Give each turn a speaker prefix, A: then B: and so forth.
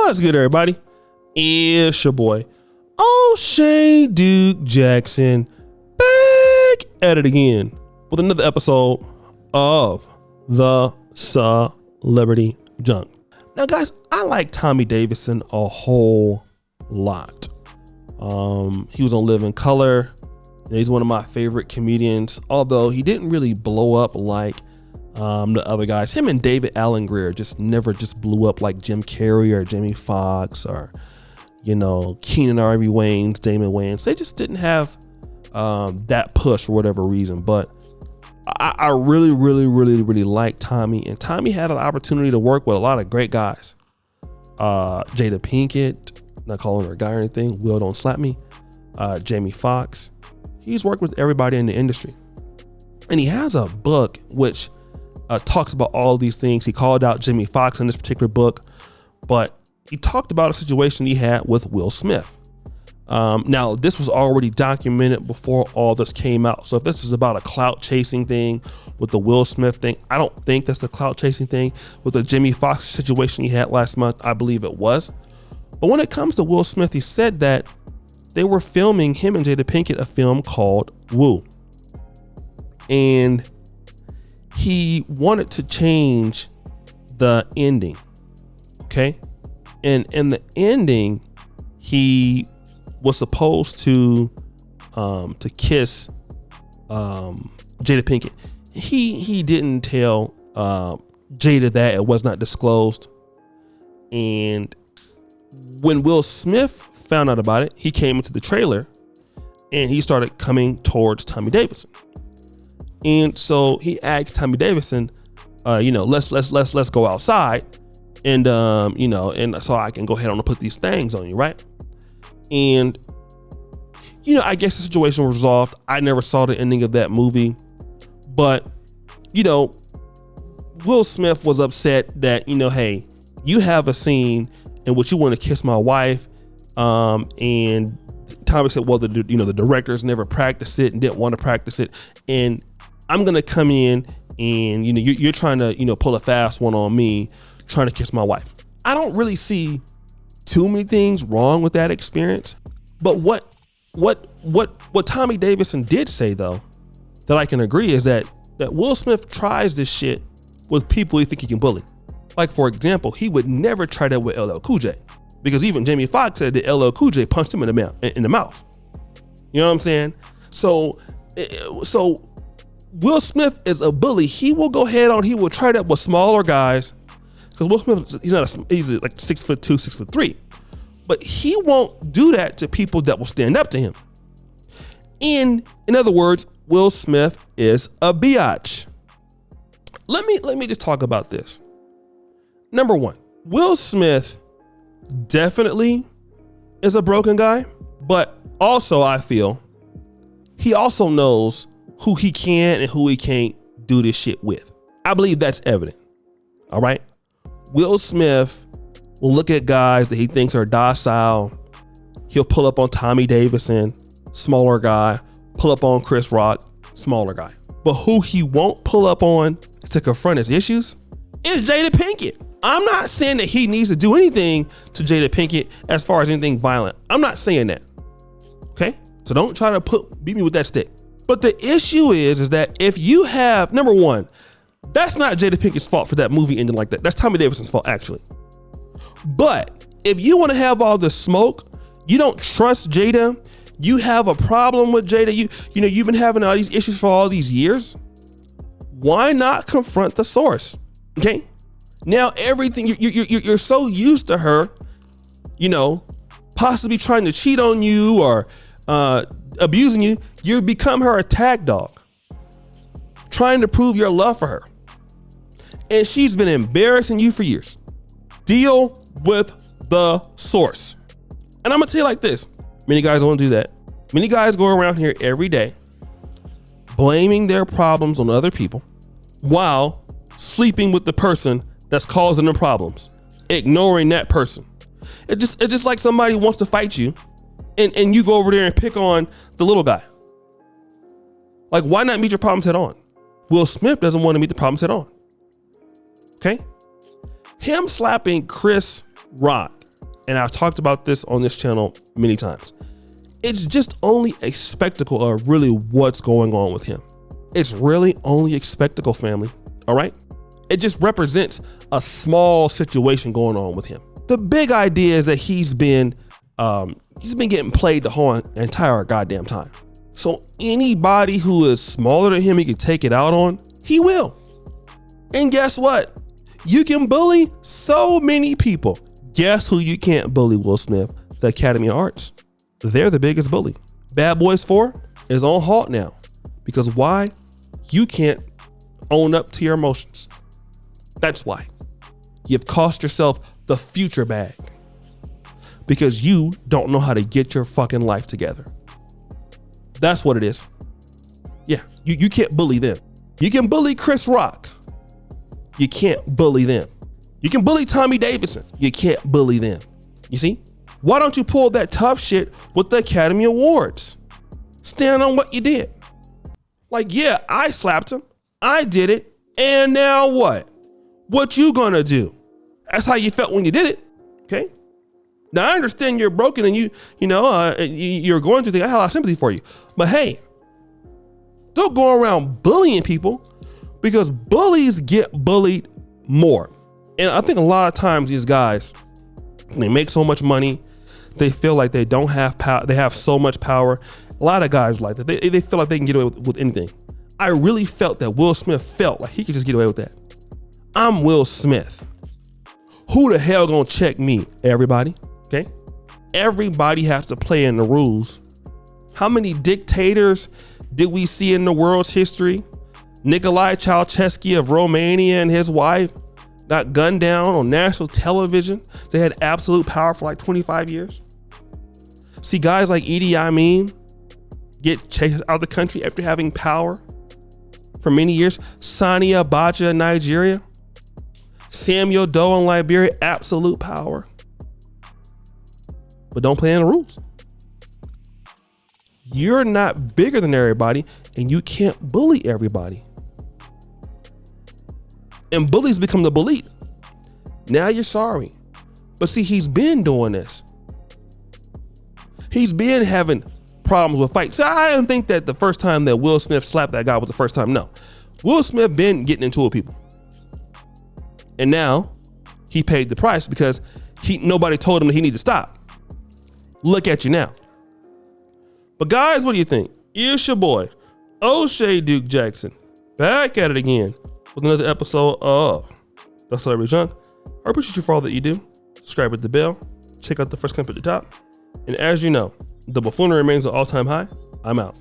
A: What's good, everybody? It's your boy, O'Shea Duke Jackson, back at it again with another episode of the Celebrity Junk. Now, guys, I like Tommy Davidson a whole lot. He was on Living Color. He's one of my favorite comedians, although he didn't really blow up like the other guys. Him and David Alan Grier never blew up like Jim Carrey or Jamie Foxx or, Keenan Ivory Wayans, Damon Wayans. They just didn't have that push for whatever reason. But I really like Tommy. And Tommy had an opportunity to work with a lot of great guys. Jada Pinkett, not calling her a guy or anything. Will, don't slap me. Jamie Foxx. He's worked with everybody in the industry. And he has a book which talks about all these things. He called out Jamie Foxx in this particular book, but he talked about a situation he had with Will Smith. Now, this was already documented before all this came out. So if this is about a clout chasing thing with the Will Smith thing, I don't think that's the clout chasing thing. With the Jamie Foxx situation he had last month, I believe it was. But when it comes to Will Smith, he said that they were filming, him and Jada Pinkett, a film called Woo. And he wanted to change the ending. Okay. And in the ending, he was supposed to kiss Jada Pinkett. He didn't tell Jada that. It was not disclosed. And when Will Smith found out about it, he came into the trailer and he started coming towards Tommy Davidson. And so he asked Tommy Davidson, let's go outside and and so I can go ahead and put these things on you, right? And I guess the situation was resolved. I never saw the ending of that movie, but Will Smith was upset that hey, you have a scene in which you want to kiss my wife, and Tommy said, well, the directors never practiced it and didn't want to practice it, and I'm gonna come in and you're trying to pull a fast one on me, trying to kiss my wife. I don't really see too many things wrong with that experience, but what Tommy Davidson did say though, that I can agree, is that Will Smith tries this shit with people he think he can bully. Like, for example, he would never try that with LL Cool J, because even Jamie Foxx said that LL Cool J punched him in the mouth. You know what I'm saying? So Will Smith is a bully. He will go ahead on. He will try that with smaller guys, because Will Smith, he's like 6'2", 6'3", but he won't do that to people that will stand up to him. In other words, Will Smith is a biatch. Let me just talk about this. Number one, Will Smith definitely is a broken guy, but also I feel he also knows who he can and who he can't do this shit with. I believe that's evident. All right. Will Smith will look at guys that he thinks are docile. He'll pull up on Tommy Davidson, smaller guy, pull up on Chris Rock, smaller guy. But who he won't pull up on to confront his issues is Jada Pinkett. I'm not saying that he needs to do anything to Jada Pinkett as far as anything violent. I'm not saying that. Okay. So don't try to beat me with that stick. But the issue is that if you have, number one, that's not Jada Pinkett's fault for that movie ending like that. That's Tommy Davidson's fault, actually. But if you want to have all the smoke, you don't trust Jada, you have a problem with Jada, you've been having all these issues for all these years, why not confront the source? Okay. Now everything, you're so used to her, possibly trying to cheat on you or abusing you, you've become her attack dog, trying to prove your love for her. And she's been embarrassing you for years. Deal with the source. And I'm gonna tell you like this, many guys don't do that. Many guys go around here every day blaming their problems on other people while sleeping with the person that's causing them problems, ignoring that person. It's just like somebody wants to fight you and you go over there and pick on the little guy. Like, why not meet your problems head on? Will Smith doesn't want to meet the problems head on. Okay? Him slapping Chris Rock and I've talked about this on this channel many times. It's just only a spectacle of really what's going on with him. It's really only a spectacle, family, all right? It just represents a small situation going on with him. The big idea is that he's been getting played the whole entire goddamn time. So anybody who is smaller than him, he can take it out on, he will. And guess what? You can bully so many people. Guess who you can't bully, Will Smith? The Academy of Arts. They're the biggest bully. Bad Boys 4 is on halt now. Because why? You can't own up to your emotions. That's why. You've cost yourself the future bag. Because you don't know how to get your fucking life together. That's what it is. Yeah, you can't bully them. You can bully Chris Rock. You can't bully them. You can bully Tommy Davidson. You can't bully them. You see? Why don't you pull that tough shit with the Academy Awards? Stand on what you did. Like, yeah, I slapped him. I did it. And now what? What you gonna do? That's how you felt when you did it. Okay? Now I understand you're broken and you're going through things. I have a lot of sympathy for you. But hey, don't go around bullying people, because bullies get bullied more. And I think a lot of times these guys, they make so much money, they feel like they don't have power. They have so much power. A lot of guys like that. They feel like they can get away with anything. I really felt that Will Smith felt like he could just get away with that. I'm Will Smith. Who the hell gonna check me? Everybody, okay? Everybody has to play in the rules. How many dictators did we see in the world's history? Nicolae Ceausescu of Romania and his wife got gunned down on national television. They had absolute power for like 25 years. See guys like Idi Amin get chased out of the country after having power for many years. Sani Abacha in Nigeria. Samuel Doe in Liberia, absolute power. But don't play in the rules. You're not bigger than everybody, and you can't bully everybody. And bullies become the bullied. Now you're sorry. But see, he's been doing this. He's been having problems with fights. So I didn't think that the first time that Will Smith slapped that guy was the first time. No. Will Smith been getting into it with people. And now he paid the price because nobody told him that he needed to stop. Look at you now. But guys, what do you think? It's your boy, O'Shea Duke Jackson, back at it again with another episode of The Celebrity Junk. I appreciate you for all that you do. Subscribe with the bell. Check out the first clip at the top. And as you know, the buffoonery remains an all-time high. I'm out.